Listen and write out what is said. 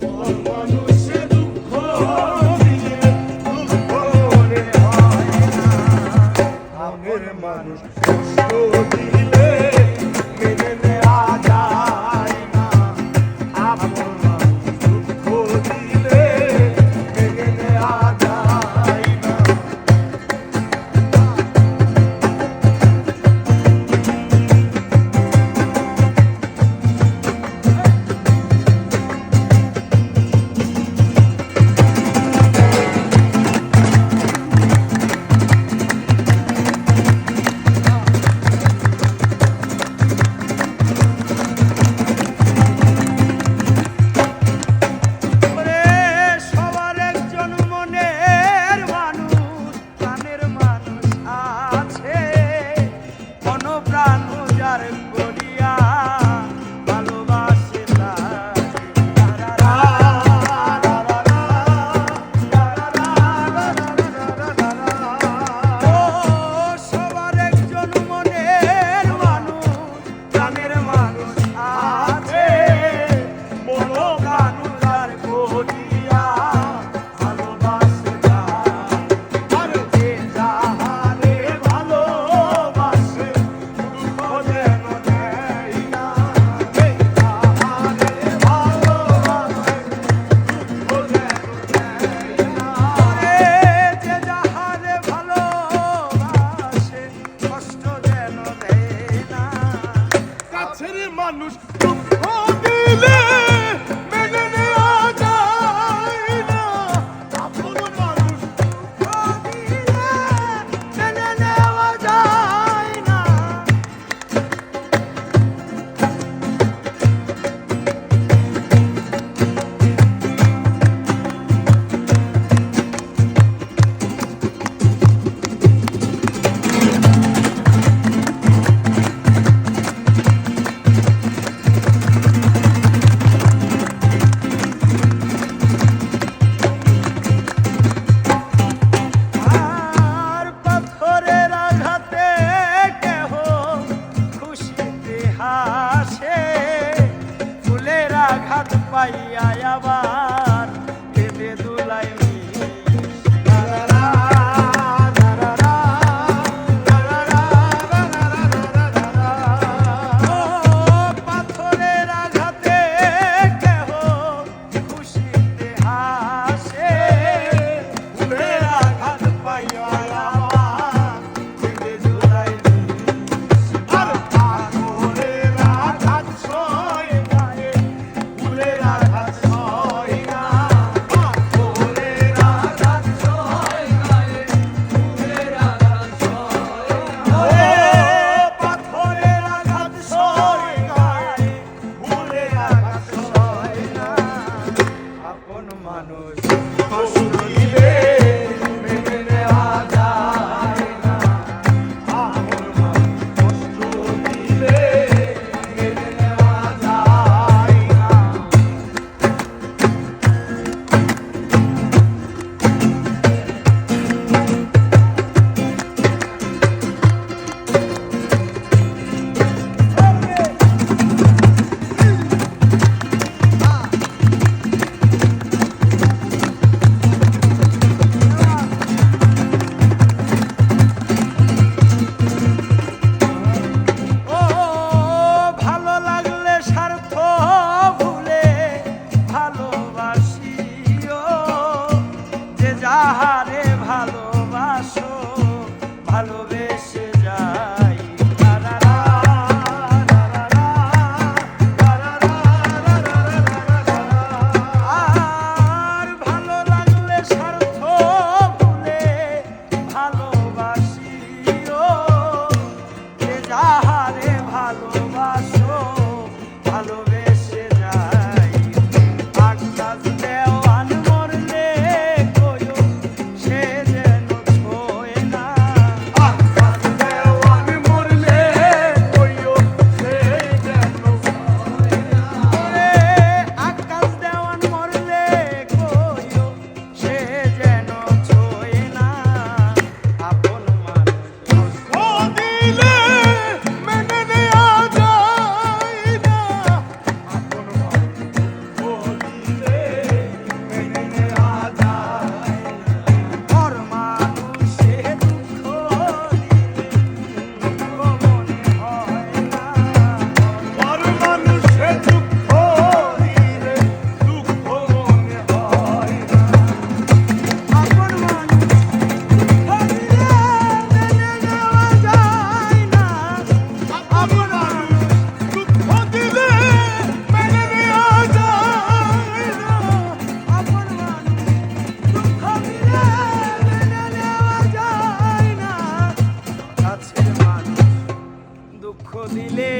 মানুষে দুঃখ দিলে দুঃখ মনে হয় না, আপন মানুষ কষ্ট দিলে মেনে নেওয়া যায় না, আপন মানুষ দুঃখ দিলে মেনে নেওয়া যায় না। মানুষ দুঃখ দিলে মেনে নেওয়া যায় না, আপন মানুষ দুঃখ দিলে মেনে নেওয়া যায় না। আঘাত পাইয়া আবার কেঁদে দুলাই পাথরের আঘাতে কেহ খুশিতে হাসে, ফুলের আঘাত পাইয়া আবার কেঁদে দুলাই আর পাথরের আঘাত সয় গায়ে, ফুলের আঘাত সয় না, পাথরের আঘাত সয় গায়ে, ফুলের আঘাত সয় না, পাথরের আঘাত সয় গায়ে, ফুলের আঘাত সয় না, আপন মানুষ কষ্ট দিলে মেনে নেওয়া যায় না, আপন মানুষ কষ্ট দিলে মেনে নেওয়া যায় না। ও ভালো লাগলে স্বার্থ ভুলে ভালোবাসিও, যে যাহারে ভালোবাসো ভালোবেসে যাই। আর ভালো লাগলে স্বার্থ ভুলে ভালোবাসিও, যে যাহারে ভালোবাসো ভালোবেসে যাই। আকাশ দেওয়ান মরলে কয়ো সে যেন ছোঁয় না, দুঃখ দিলে